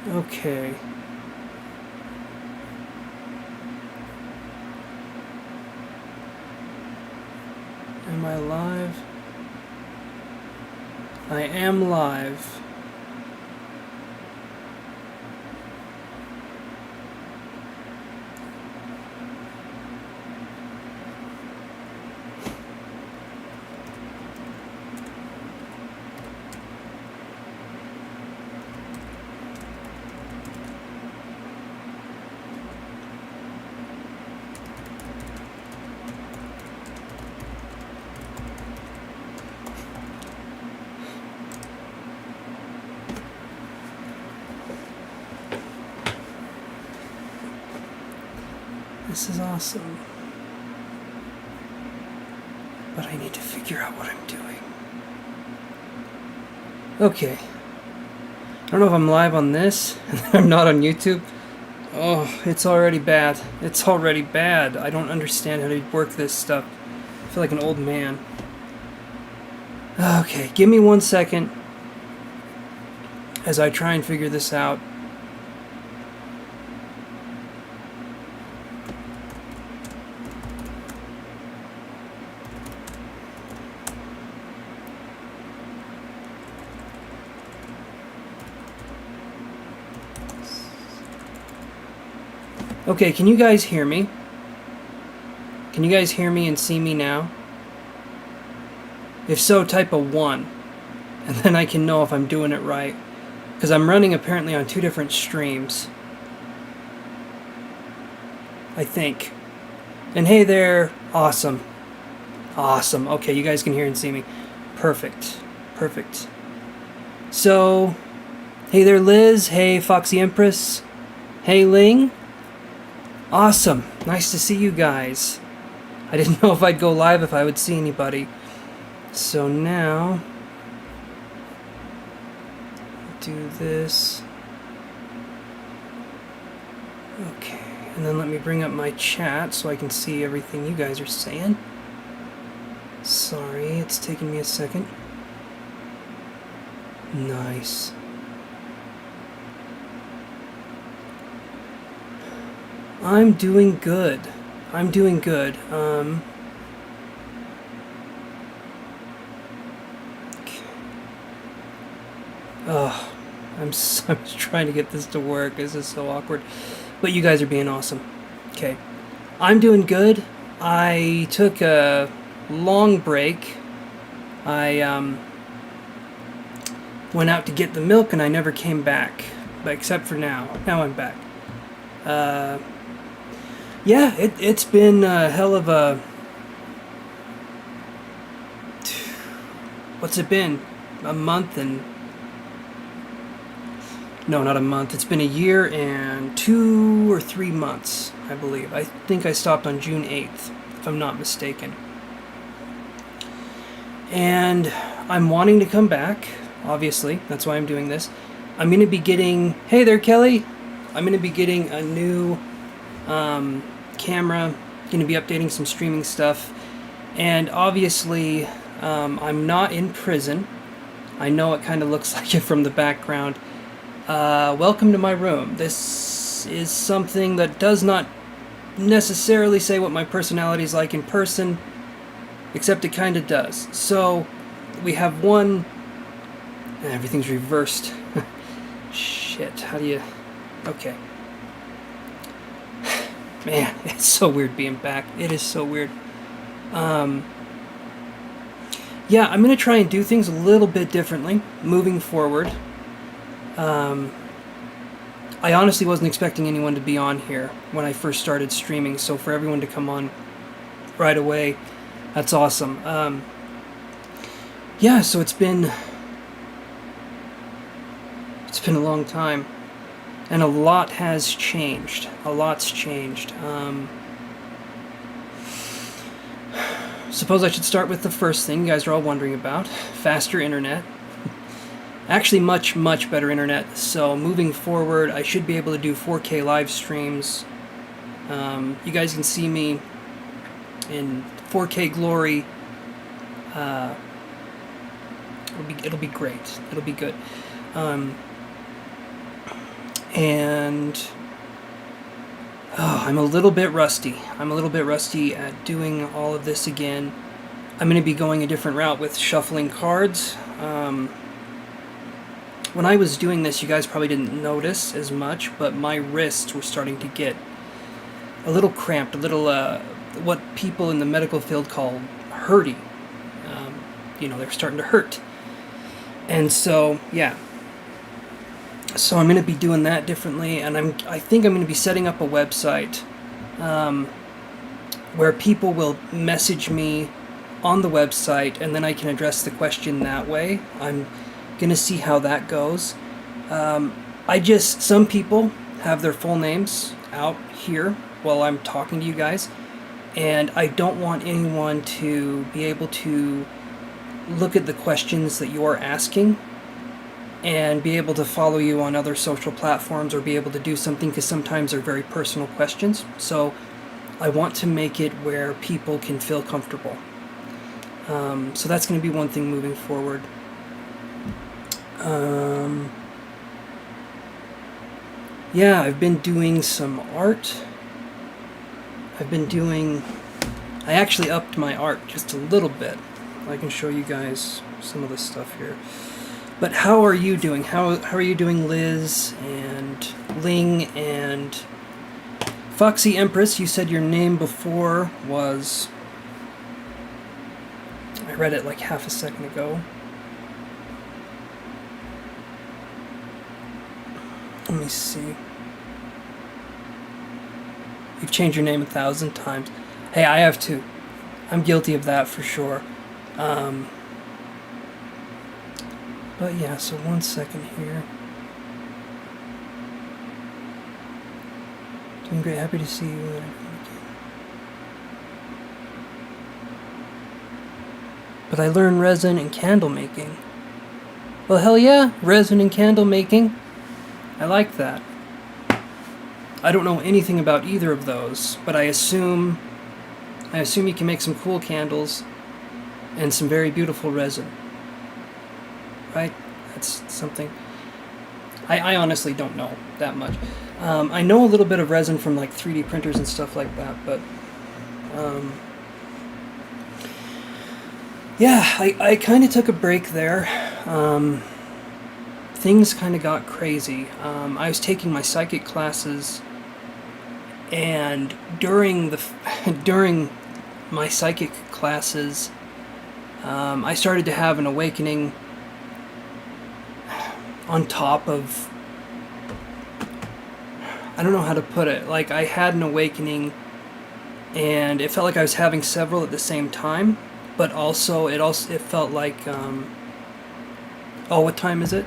Okay. Am I live? I am live. This is awesome. But I need to figure out what I'm doing. Okay. I don't know if I'm live on this and I'm not on YouTube. Oh, it's already bad. It's already bad. I don't understand how to work this stuff. I feel like an old man. Okay, give me 1 second as I try and figure this out. Okay, can you guys hear me? Can you guys hear me and see me now? If so, type a 1, and then I can know if I'm doing it right. Because I'm running apparently on 2 different streams. I think. And hey there, awesome. Awesome. Okay, you guys can hear and see me. Perfect. Perfect. So, hey there, Liz. Hey, Foxy Empress. Hey, Ling. Awesome. Nice to see you guys. I didn't know if I'd go live if I would see anybody. So now, do this. Okay. And then let me bring up my chat so I can see everything you guys are saying. Sorry, it's taking me a second. Nice. I'm doing good. I'm doing good. Okay. Oh, I'm trying to get this to work. This is so awkward. But you guys are being awesome. Okay. I'm doing good. I took a long break. I went out to get the milk and I never came back. But except for now. Now I'm back. Yeah, it's been a hell of a... What's it been? A month and... No, not a month. It's been a year and 2 or 3 months, I believe. I think I stopped on June 8th, if I'm not mistaken. And I'm wanting to come back, obviously. That's why I'm doing this. I'm going to be getting... Hey there, Kelly! I'm going to be getting a new camera. Going to be updating some streaming stuff. And obviously, I'm not in prison. I know it kind of looks like it from the background. Welcome to my room. This is something that does not necessarily say what my personality is like in person, except it kind of does. So, we have one... Everything's reversed. Shit, how do you... Okay. Man, it's so weird being back. It is so weird. Yeah, I'm going to try and do things a little bit differently moving forward. I honestly wasn't expecting anyone to be on here when I first started streaming, so for everyone to come on right away, that's awesome. Yeah, so it's been a long time, and a lot has changed. A lot's changed. Suppose I should start with the first thing you guys are all wondering about: faster internet. Actually, much, much better internet. So moving forward, I should be able to do 4K live streams. You guys can see me in 4K glory. It'll be great. It'll be good. and I'm a little bit rusty. I'm a little bit rusty at doing all of this again. I'm going to be going a different route with shuffling cards. When I was doing this, you guys probably didn't notice as much, but my wrists were starting to get a little cramped, a little, what people in the medical field call hurty. They're starting to hurt. And so, yeah. So I'm going to be doing that differently, and I think I'm going to be setting up a website where people will message me on the website, and then I can address the question that way. I'm going to see how that goes. Some people have their full names out here while I'm talking to you guys, and I don't want anyone to be able to look at the questions that you're asking and be able to follow you on other social platforms or be able to do something, because sometimes they're very personal questions. So I want to make it where people can feel comfortable. So that's going to be one thing moving forward. Yeah, I've been doing some art. I actually upped my art just a little bit. I can show you guys some of this stuff here. But how are you doing? How are you doing, Liz and Ling and Foxy Empress? You said your name before was... I read it like half a second ago. Let me see. You've changed your name 1,000 times. Hey, I have too. I'm guilty of that for sure. But yeah, so 1 second here. Doing great, happy to see you. But I learned resin and candle making. Well, hell yeah, resin and candle making. I like that. I don't know anything about either of those, but I assume you can make some cool candles and some very beautiful resin. Right? That's something. I honestly don't know that much. I know a little bit of resin from like 3D printers and stuff like that, but yeah, I kind of took a break there. Things kind of got crazy. I was taking my psychic classes, and during my psychic classes, I started to have an awakening on top of, I don't know how to put it, like I had an awakening and it felt like I was having several at the same time, but also it felt like, what time is it?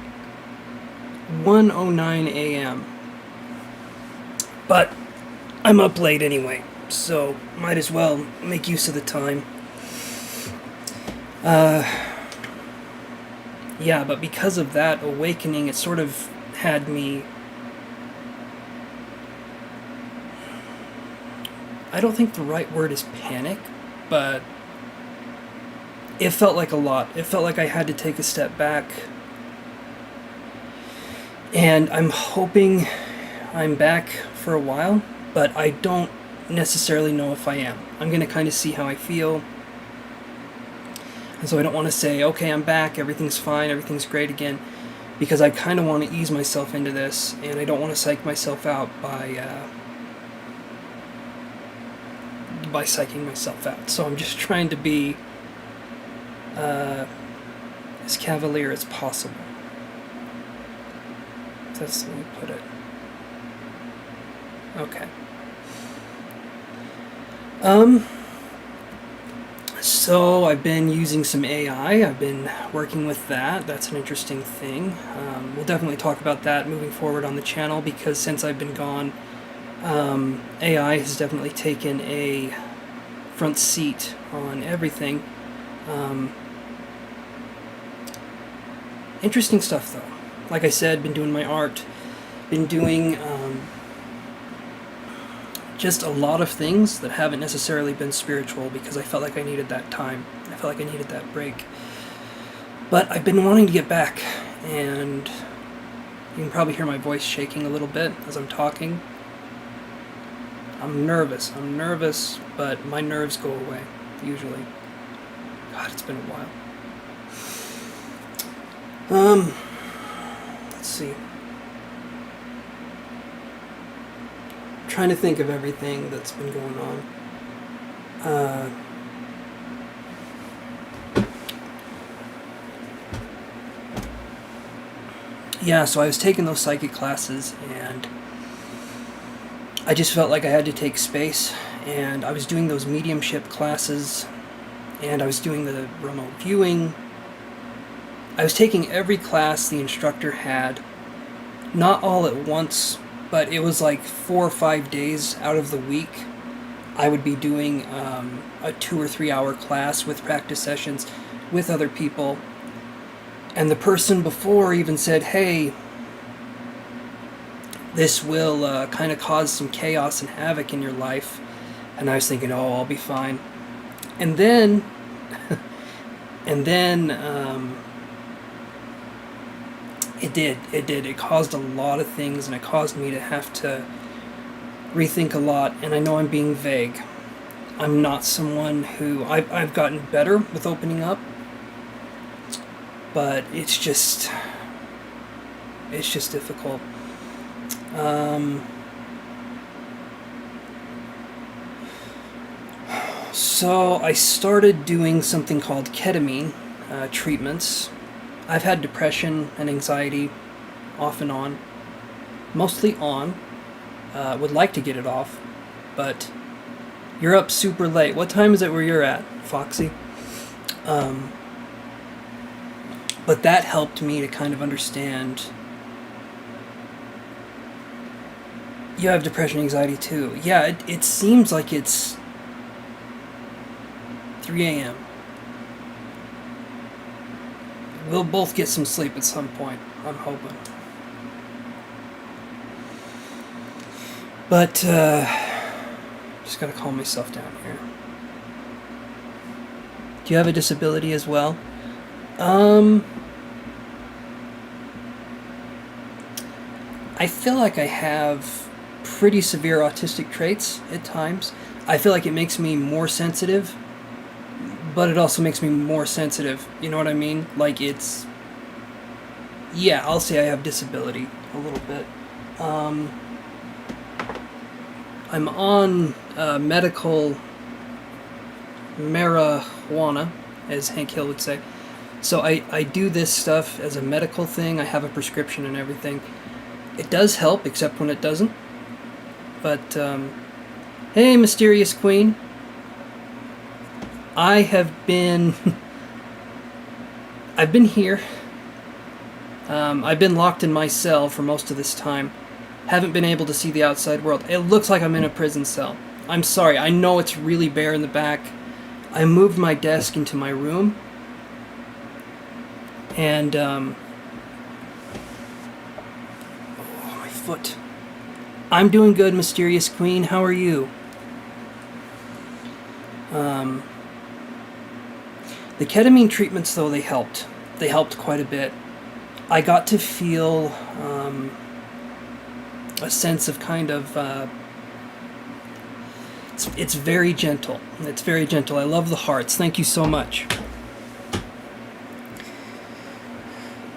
1:09 a.m. But I'm up late anyway, so might as well make use of the time. Yeah, but because of that awakening, it sort of had me... I don't think the right word is panic, but it felt like a lot. It felt like I had to take a step back. And I'm hoping I'm back for a while, but I don't necessarily know if I am. I'm going to kind of see how I feel. And so I don't want to say, okay, I'm back, everything's fine, everything's great again, because I kind of want to ease myself into this, and I don't want to psych myself out by psyching myself out. So I'm just trying to be as cavalier as possible. That's the way to put it. Okay. So I've been using some AI. I've been working with that. That's an interesting thing. We'll definitely talk about that moving forward on the channel, because since I've been gone, AI has definitely taken a front seat on everything. Interesting stuff though. Like I said, been doing my art, been doing just a lot of things that haven't necessarily been spiritual, because I felt like I needed that time. I felt like I needed that break. But I've been wanting to get back, and You can probably hear my voice shaking a little bit as I'm talking. I'm nervous, but my nerves go away, usually. God, it's been a while. Let's see. I'm trying to think of everything that's been going on. Yeah, so I was taking those psychic classes, and I just felt like I had to take space, and I was doing those mediumship classes, and I was doing the remote viewing. I was taking every class the instructor had, not all at once, but it was like 4 or 5 days out of the week. I would be doing a 2 or 3 hour class with practice sessions with other people. And the person before even said, hey, this will kind of cause some chaos and havoc in your life. And I was thinking, oh, I'll be fine. And then, it did. It caused a lot of things, and it caused me to have to rethink a lot. And I know I'm being vague. I'm not someone who... I've gotten better with opening up. But it's just difficult. So I started doing something called ketamine treatments. I've had depression and anxiety off and on. Mostly on. Would like to get it off. But you're up super late. What time is it where you're at, Foxy? But that helped me to kind of understand. You have depression, anxiety too. Yeah, it seems like it's 3 a.m. We'll both get some sleep at some point, I'm hoping. But, just gotta calm myself down here. Do you have a disability as well? I feel like I have pretty severe autistic traits at times. I feel like it makes me more sensitive, but it also makes me more sensitive. You know what I mean? Like it's... Yeah, I'll say I have disability a little bit. I'm on medical marijuana, as Hank Hill would say. So I do this stuff as a medical thing. I have a prescription and everything. It does help, except when it doesn't. But, hey, Mysterious Queen. I have been... I've been here. I've been locked in my cell for most of this time. Haven't been able to see the outside world. It looks like I'm in a prison cell. I'm sorry, I know it's really bare in the back. I moved my desk into my room. And, oh, my foot. I'm doing good, Mysterious Queen. How are you? The ketamine treatments, though, they helped. They helped quite a bit. I got to feel a sense of kind of... It's very gentle. It's very gentle. I love the hearts. Thank you so much.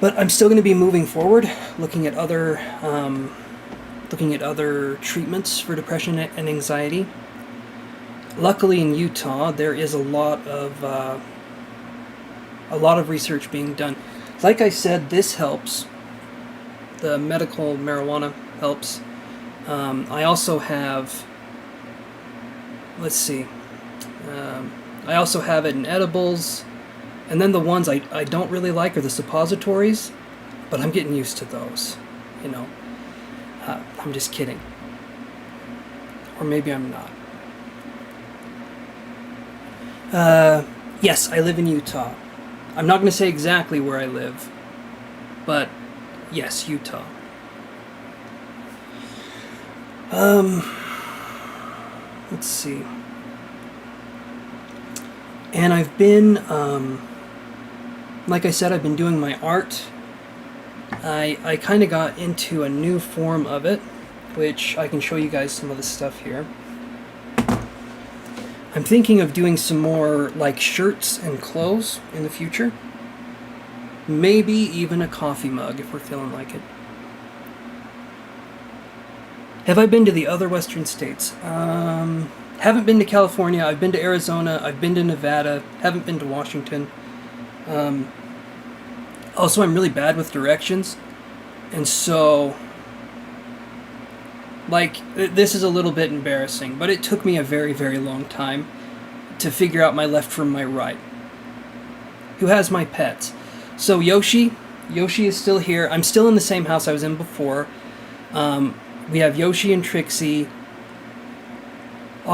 But I'm still going to be moving forward, looking at other treatments for depression and anxiety. Luckily, in Utah, there is a lot of research being done. Like I said, this helps. The medical marijuana helps. I also have. Let's see. I also have it in edibles. And then the ones I don't really like are the suppositories, but I'm getting used to those, you know. I'm just kidding. Or maybe I'm not. Yes, I live in Utah. I'm not going to say exactly where I live, but yes, Utah. Let's see. And I've been, like I said, I've been doing my art I kind of got into a new form of it, which I can show you guys some of the stuff here. I'm thinking of doing some more like shirts and clothes in the future. Maybe even a coffee mug if we're feeling like it. Have I been to the other western states? Haven't been to California. I've been to Arizona. I've been to Nevada. Haven't been to Washington. Also, I'm really bad with directions. And so, like, this is a little bit embarrassing, but it took me a very, very long time to figure out my left from my right. Who has my pets? So Yoshi is still here. I'm still in the same house I was in before. We have Yoshi and Trixie. We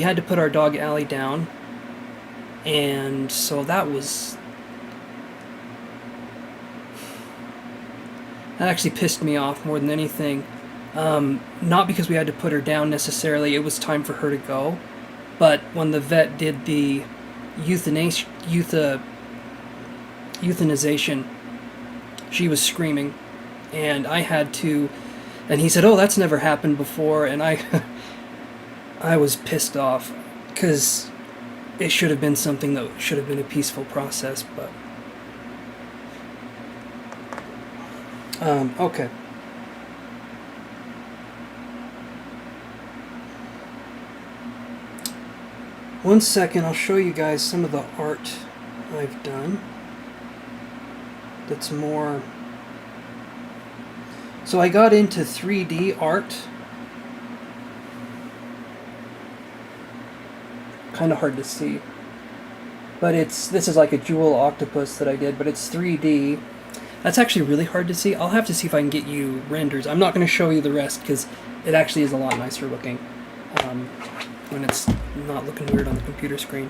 had to put our dog Allie down, and so that actually pissed me off more than anything. Not because we had to put her down necessarily, it was time for her to go, but when the vet did the euthanization, she was screaming, and I had to, and he said, "Oh, that's never happened before," and I was pissed off, because it should have been something that should have been a peaceful process, but... okay. One second, I'll show you guys some of the art I've done. That's more... So I got into 3D art. Kind of hard to see. But this is like a jewel octopus that I did, but it's 3D. That's actually really hard to see. I'll have to see if I can get you renders. I'm not going to show you the rest because it actually is a lot nicer looking when it's not looking weird on the computer screen.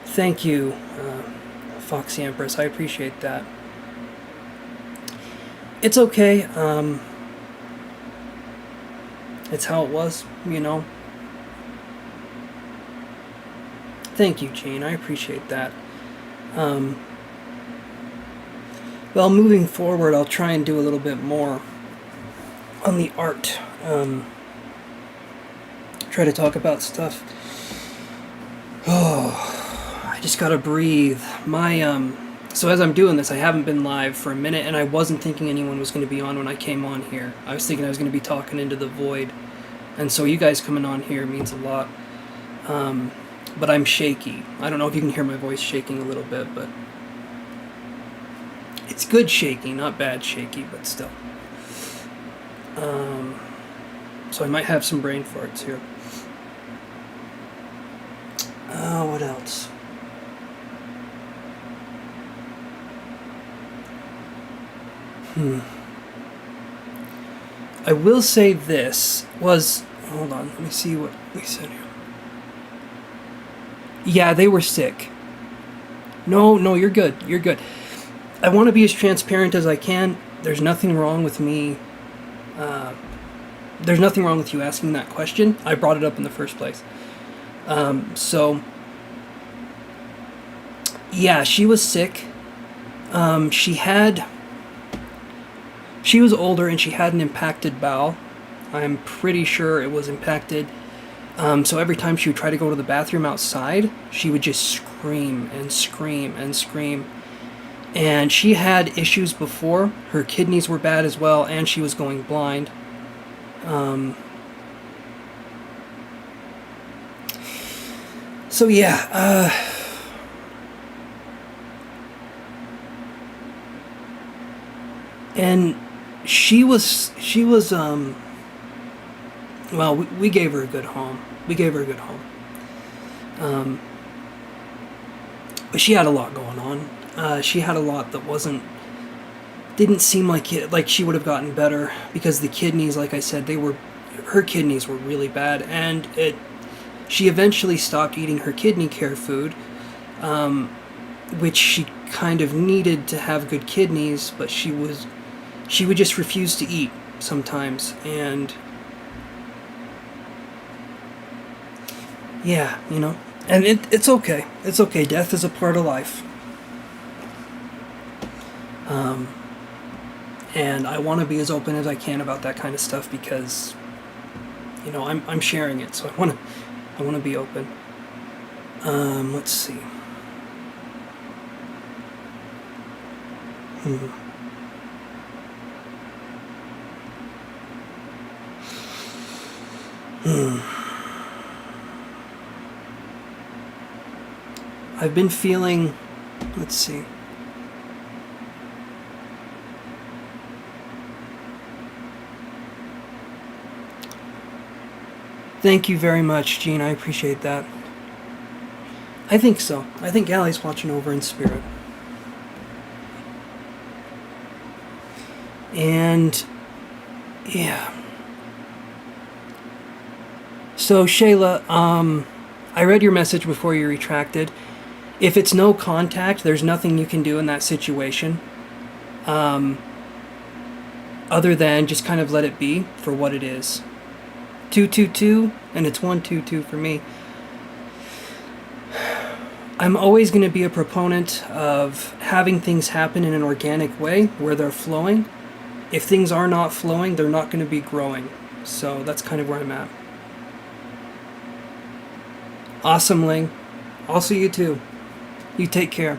Thank you, Foxy Empress. I appreciate that. It's okay. It's how it was, you know. Thank you, Jane. I appreciate that. Well, moving forward, I'll try and do a little bit more on the art. Try to talk about stuff. Oh, I just gotta breathe. So as I'm doing this, I haven't been live for a minute, and I wasn't thinking anyone was going to be on when I came on here. I was thinking I was going to be talking into the void, and so you guys coming on here means a lot. But I'm shaky. I don't know if you can hear my voice shaking a little bit, but it's good shaky, not bad shaky, but still. So I might have some brain farts here. What else? I will say this was... Hold on, let me see what we said here. Yeah, they were sick. No, you're good. You're good. I want to be as transparent as I can. There's nothing wrong with me. There's nothing wrong with you asking that question. I brought it up in the first place. So, yeah, she was sick. She was older and she had an impacted bowel. I'm pretty sure it was impacted. So every time she would try to go to the bathroom outside, she would just scream and scream and scream. And she had issues before. Her kidneys were bad as well, and she was going blind. So yeah, and she was well, we gave her a good home. But she had a lot going on. She had a lot that didn't seem like she would have gotten better, because the kidneys, like I said, her kidneys were really bad, and she eventually stopped eating her kidney care food, which she kind of needed to have good kidneys, but she would just refuse to eat sometimes, and yeah, you know, and it's okay. It's okay. Death is a part of life. And I want to be as open as I can about that kind of stuff because, I'm sharing it, so I want to be open. Let's see. I've been feeling, let's see. Thank you very much, Gene. I appreciate that. I think so. I think Allie's watching over in spirit. And, yeah. So, Shayla, I read your message before you retracted. If it's no contact, there's nothing you can do in that situation. Other than just kind of let it be for what it is. 222, and it's 122 for me. I'm always going to be a proponent of having things happen in an organic way where they're flowing. If things are not flowing, they're not going to be growing. So that's kind of where I'm at. Awesome, Ling. Also you too. You take care.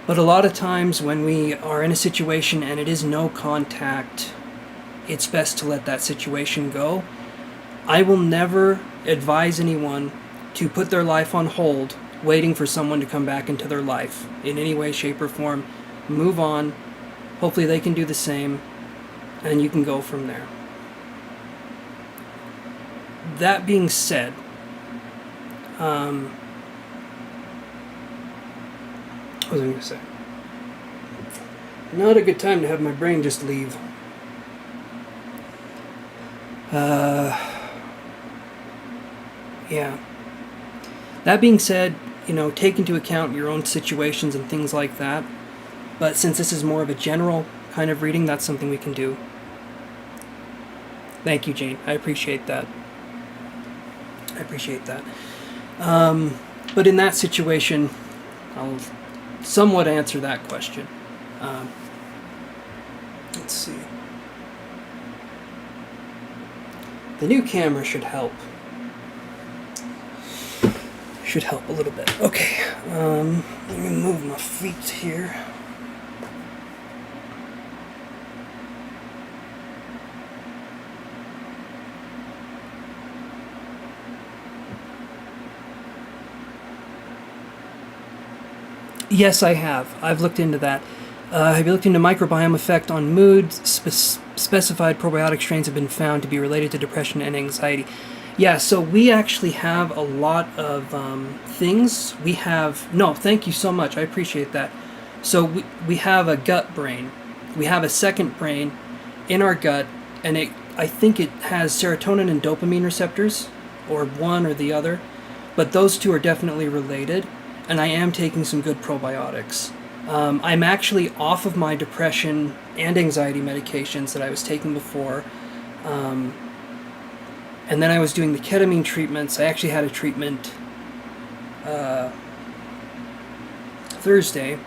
But a lot of times when we are in a situation and it is no contact, it's best to let that situation go. I will never advise anyone to put their life on hold waiting for someone to come back into their life in any way, shape, or form. Move on. Hopefully they can do the same, and you can go from there. That being said, what was I going to say? Not a good time to have my brain just leave. Yeah. That being said, take into account your own situations and things like that. But since this is more of a general kind of reading, that's something we can do. Thank you, Jane. I appreciate that. But in that situation, I'll somewhat answer that question. Let's see. The new camera should help. Should help a little bit. Okay. Let me move my feet here. Yes, I have. I've looked into that. Have you looked into microbiome effect on mood? Specified probiotic strains have been found to be related to depression and anxiety. Yeah, so we actually have a lot of things. No, thank you so much. I appreciate that. So we have a gut brain. We have a second brain in our gut, and I think it has serotonin and dopamine receptors, or one or the other, but those two are definitely related. And I am taking some good probiotics. I'm actually off of my depression and anxiety medications that I was taking before. And then I was doing the ketamine treatments. I actually had a treatment Thursday.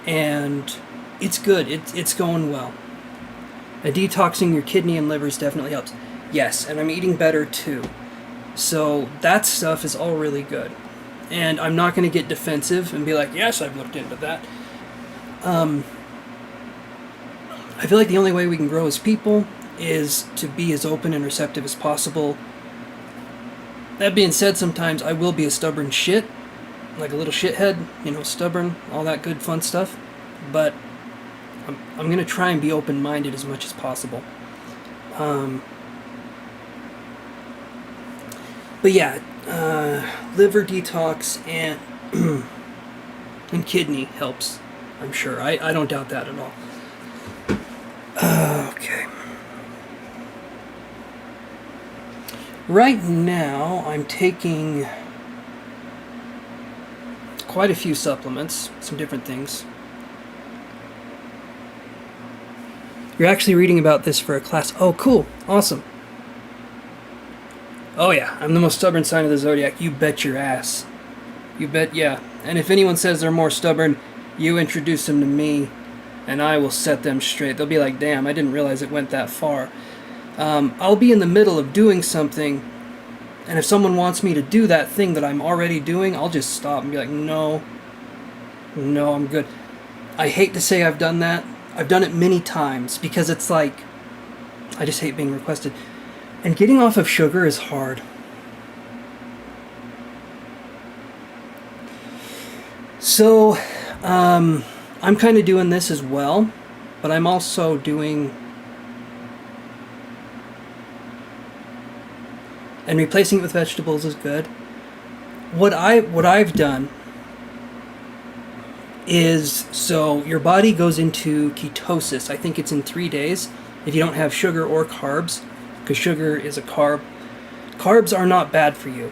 And it's good. It's going well. Detoxing your kidney and livers definitely helps. Yes, and I'm eating better too. So that stuff is all really good. And I'm not going to get defensive and be like, yes, I've looked into that. I feel like the only way we can grow as people is to be as open and receptive as possible. That being said, sometimes I will be a stubborn shit, like a little shithead, stubborn, all that good fun stuff. But I'm going to try and be open-minded as much as possible. But yeah, liver detox and and kidney helps, I'm sure. I don't doubt that at all. Okay. Right now, I'm taking quite a few supplements, some different things. You're actually reading about this for a class. Oh, cool. Awesome. Oh yeah, I'm the most stubborn sign of the zodiac. You bet your ass. You bet, yeah. And if anyone says they're more stubborn, You introduce them to me, and I will set them straight. They'll be like, damn, I didn't realize it went that far. I'll be in the middle of doing something, and if someone wants me to do that thing that I'm already doing, I'll just stop and be like, no, I'm good. I hate to say I've done that. I've done it many times because it's like, I just hate being requested. And getting off of sugar is hard. So, I'm kind of doing this as well, but I'm also doing and replacing it with vegetables is good. What I've done is, so your body goes into ketosis. I think it's in 3 days if you don't have sugar or carbs, because sugar is a carb. Carbs are not bad for you.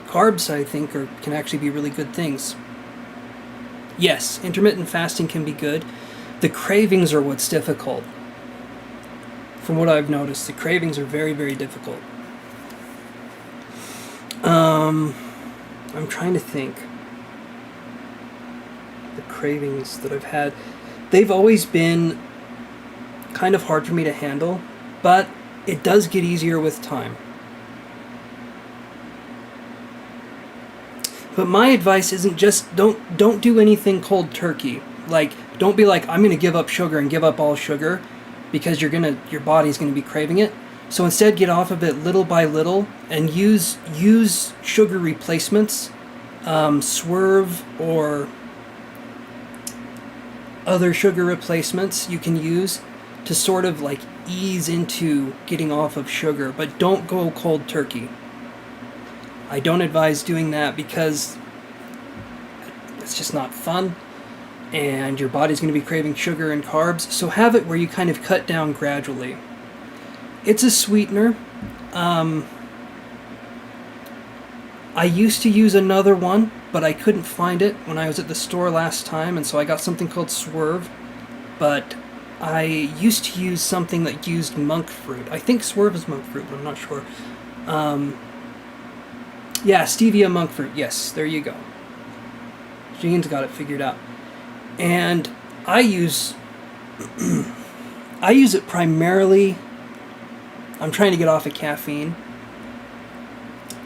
Carbs, I think, can actually be really good things. Yes, intermittent fasting can be good. The cravings are what's difficult. From what I've noticed, the cravings are very, very difficult. I'm trying to think. The cravings that I've had, they've always been kind of hard for me to handle, but it does get easier with time. But my advice isn't just don't do anything cold turkey. Like, don't be like, I'm going to give up sugar and give up all sugar because your body's going to be craving it. So instead, get off of it little by little and use sugar replacements, Swerve or other sugar replacements you can use to sort of like ease into getting off of sugar, but don't go cold turkey. I don't advise doing that because it's just not fun and your body's going to be craving sugar and carbs. So have it where you kind of cut down gradually. It's a sweetener. I used to use another one, but I couldn't find it when I was at the store last time, and so I got something called Swerve. But I used to use something that used monk fruit. I think Swerve is monk fruit, but I'm not sure. Yeah, stevia monk fruit. Yes, there you go. Jean's got it figured out. And I use it primarily. I'm trying to get off of caffeine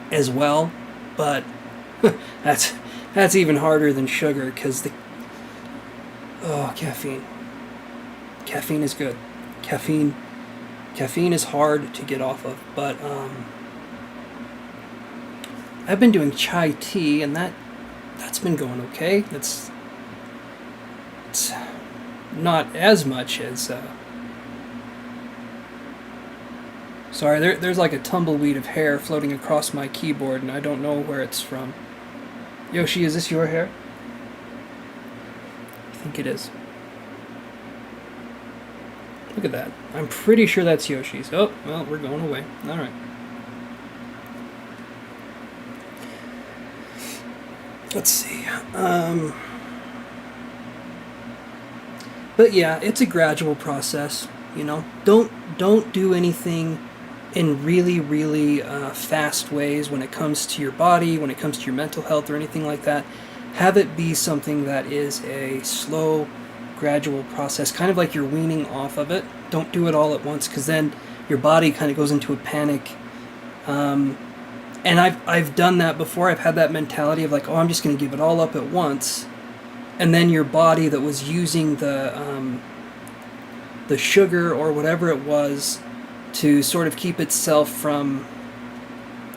as well, but that's even harder than sugar because caffeine is good. Caffeine is hard to get off of, but I've been doing chai tea and that's been going okay. It's not as much as sorry, there's like a tumbleweed of hair floating across my keyboard, and I don't know where it's from. Yoshi, is this your hair? I think it is. Look at that. I'm pretty sure that's Yoshi's. Oh, well, we're going away. All right. Let's see. But yeah, it's a gradual process. You know, don't do anything in really, really fast ways when it comes to your body, when it comes to your mental health or anything like that. Have it be something that is a slow, gradual process, kind of like you're weaning off of it. Don't do it all at once, because then your body kind of goes into a panic. And I've done that before. I've had that mentality of like, oh, I'm just going to give it all up at once. And then your body that was using the sugar or whatever it was to sort of keep itself from,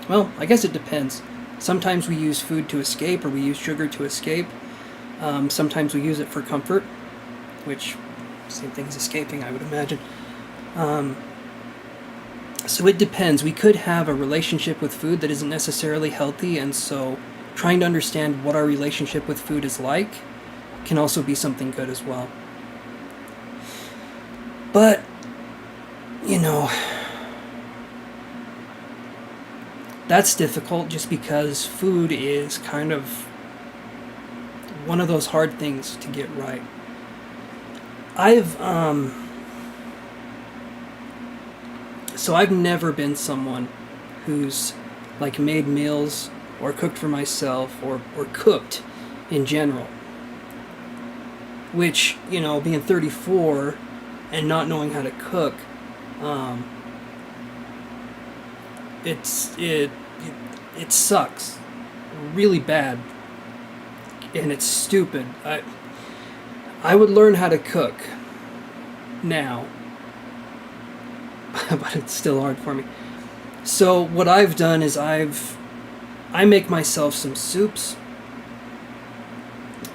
well, I guess it depends. Sometimes we use food to escape, or we use sugar to escape. Sometimes we use it for comfort, which, same thing as escaping, I would imagine. So it depends. We could have a relationship with food that isn't necessarily healthy, and so trying to understand what our relationship with food is like can also be something good as well. But, you know, that's difficult just because food is kind of one of those hard things to get right. I've never been someone who's like made meals or cooked for myself or cooked in general. which, you know, being 34 and not knowing how to cook, um, it sucks really bad, and it's stupid. I would learn how to cook now, but it's still hard for me. So what I've done is I make myself some soups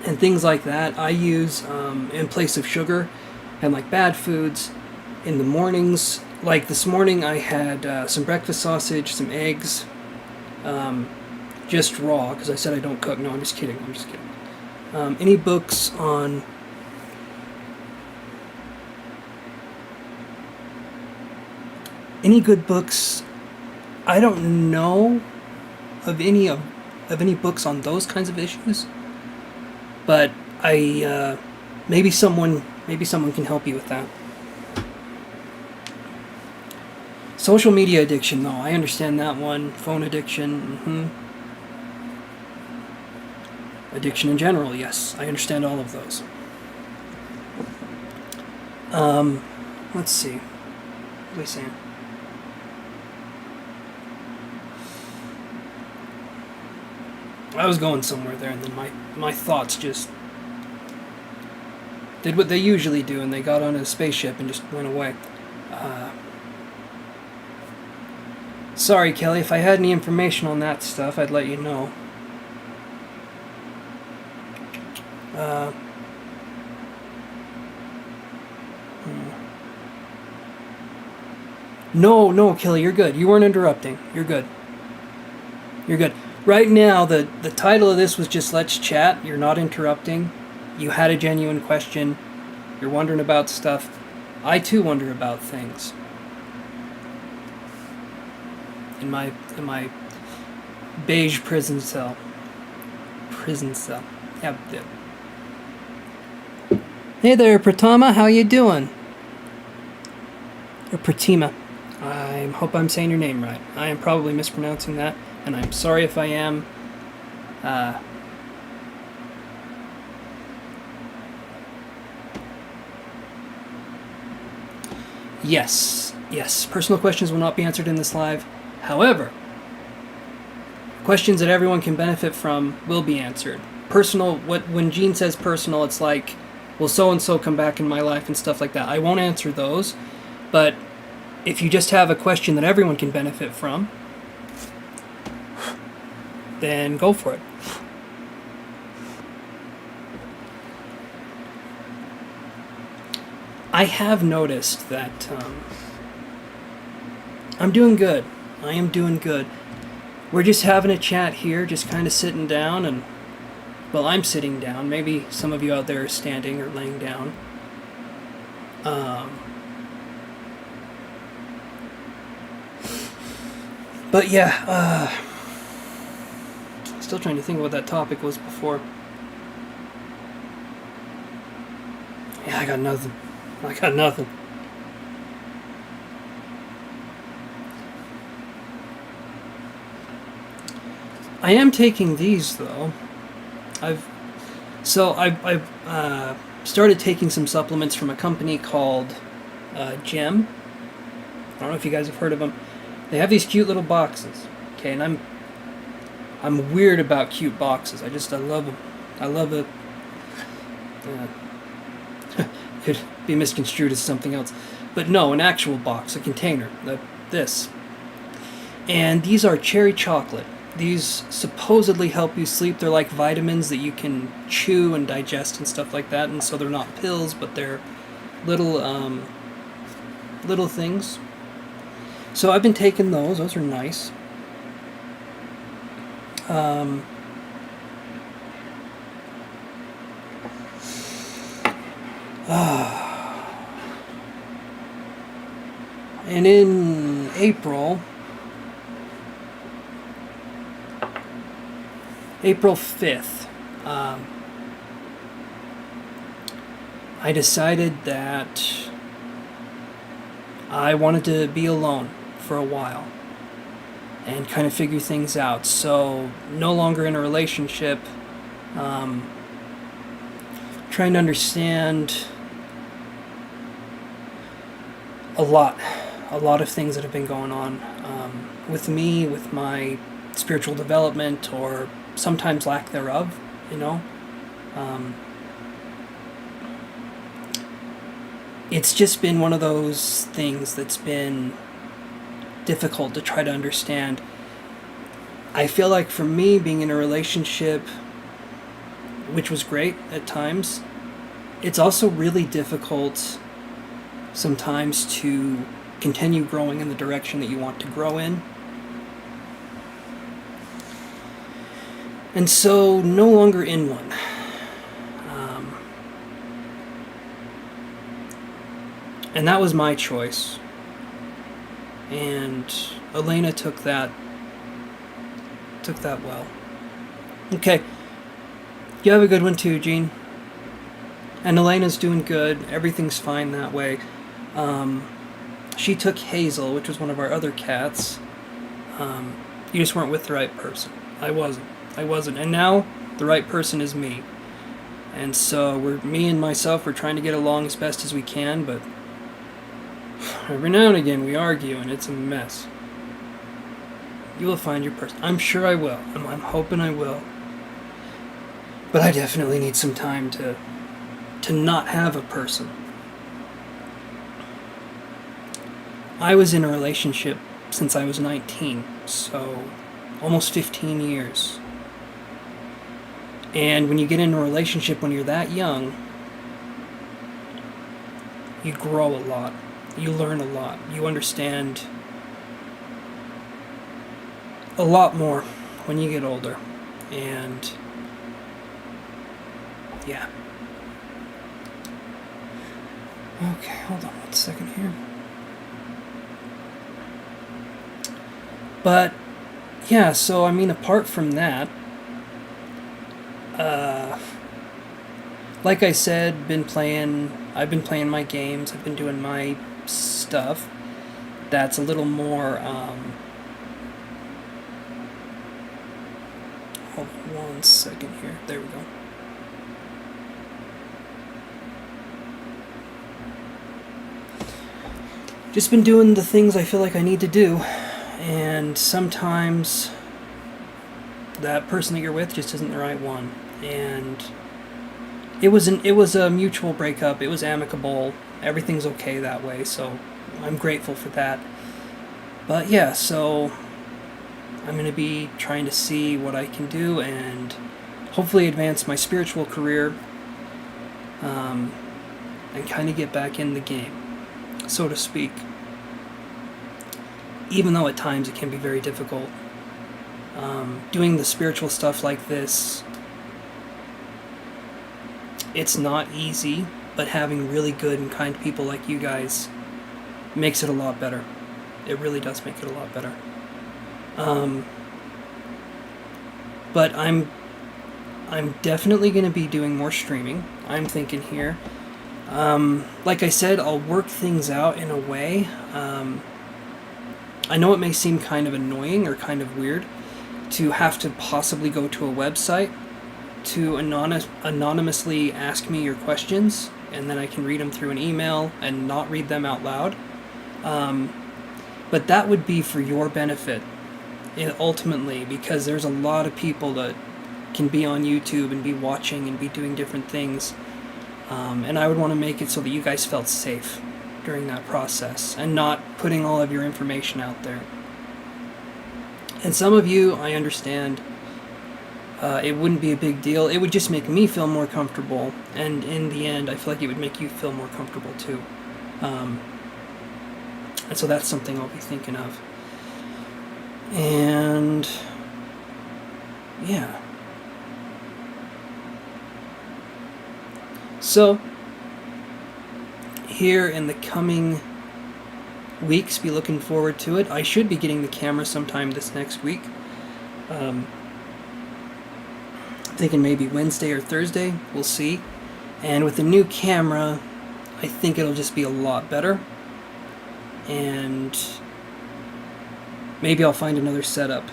and things like that. I use in place of sugar and like bad foods in the mornings. Like this morning, I had some breakfast sausage, some eggs, just raw because I said I don't cook. No, I'm just kidding. Any books on any good books? I don't know of any books on those kinds of issues, but maybe someone can help you with that. Social media addiction, though, I understand that one. Phone addiction, addiction in general, yes, I understand all of those. Let's see. What are we saying? I was going somewhere there, and then my thoughts just did what they usually do, and they got on a spaceship and just went away. Sorry, Kelly, if I had any information on that stuff, I'd let you know. No, Kelly, you're good. You weren't interrupting. You're good. Right now, the title of this was just Let's Chat. You're not interrupting. You had a genuine question. You're wondering about stuff. I too wonder about things. In my beige prison cell. Yeah. Hey there, Pratama. How you doing? Or Pratima. I hope I'm saying your name right. I am probably mispronouncing that, and I'm sorry if I am. Yes. Personal questions will not be answered in this live. However, questions that everyone can benefit from will be answered. Personal, when Gene says personal, it's like, will so-and-so come back in my life and stuff like that. I won't answer those, but if you just have a question that everyone can benefit from, then go for it. I have noticed that I'm doing good. I am doing good. We're just having a chat here, just kind of sitting down, and, well, I'm sitting down. Maybe some of you out there are standing or laying down. But yeah, still trying to think of what that topic was before. Yeah, I got nothing. I am taking these though. I've started taking some supplements from a company called Gem. I don't know if you guys have heard of them. They have these cute little boxes. Okay, and I'm weird about cute boxes. I love them. I love it. Could be misconstrued as something else, but no, an actual box, a container. This. And these are cherry chocolate. These supposedly help you sleep. They're like vitamins that you can chew and digest and stuff like that. And so they're not pills, but they're little things. So I've been taking those. Those are nice. And in April 5th, I decided that I wanted to be alone for a while and kind of figure things out. So, no longer in a relationship, trying to understand a lot of things that have been going on with me, with my spiritual development, or sometimes lack thereof, you know. It's just been one of those things that's been difficult to try to understand. I feel like for me, being in a relationship, which was great at times, it's also really difficult sometimes to continue growing in the direction that you want to grow in. And so, no longer in one. And that was my choice. And Elena took that well. Okay. You have a good one too, Gene. And Elena's doing good. Everything's fine that way. She took Hazel, which was one of our other cats. You just weren't with the right person. I wasn't. And now the right person is me. And so me and myself, we're trying to get along as best as we can, but every now and again we argue and it's a mess. You will find your person. I'm sure I will. I'm hoping I will. But I definitely need some time to not have a person. I was in a relationship since I was 19, so almost 15 years. And when you get into a relationship when you're that young, you grow a lot. You learn a lot. You understand a lot more when you get older. And yeah. Okay, hold on 1 second here. But yeah, so I mean, apart from that, like I said, I've been playing my games, I've been doing my stuff. That's a little more, hold on 1 second here, there we go. Just been doing the things I feel like I need to do, and sometimes that person that you're with just isn't the right one. And it was a mutual breakup. It was amicable. Everything's okay that way, so I'm grateful for that. But yeah, so I'm going to be trying to see what I can do and hopefully advance my spiritual career, and kind of get back in the game, so to speak. Even though at times it can be very difficult. Doing the spiritual stuff like this, it's not easy, but having really good and kind people like you guys makes it a lot better. It really does make it a lot better. But I'm definitely going to be doing more streaming. I'm thinking here. Like I said, I'll work things out in a way. I know it may seem kind of annoying or kind of weird to have to possibly go to a website to anonymously ask me your questions, and then I can read them through an email and not read them out loud. But that would be for your benefit, ultimately, because there's a lot of people that can be on YouTube and be watching and be doing different things. And I would want to make it so that you guys felt safe during that process and not putting all of your information out there. And some of you, I understand, it wouldn't be a big deal. It would just make me feel more comfortable, and in the end, I feel like it would make you feel more comfortable too. And so that's something I'll be thinking of. And yeah. So here in the coming weeks, be looking forward to it. I should be getting the camera sometime this next week. I'm thinking maybe Wednesday or Thursday. We'll see. And with the new camera, I think it'll just be a lot better. And maybe I'll find another setup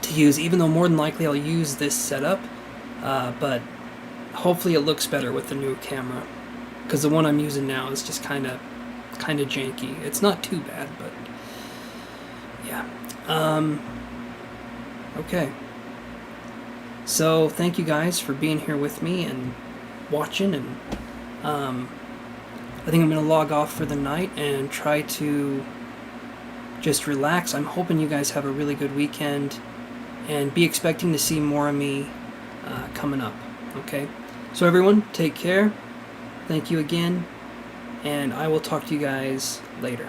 to use, even though more than likely I'll use this setup. But hopefully it looks better with the new camera, because the one I'm using now is just kind of janky. It's not too bad, but yeah. Okay. So thank you guys for being here with me and watching, and I think I'm going to log off for the night and try to just relax. I'm hoping you guys have a really good weekend and be expecting to see more of me coming up. Okay? So everyone, take care. Thank you again, and I will talk to you guys later.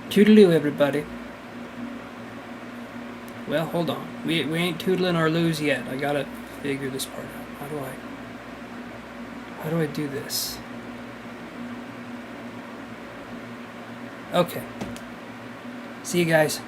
Toodaloo, everybody. Well, hold on. We ain't toodling our loos yet. I gotta figure this part out. How do I do this? Okay. See you guys.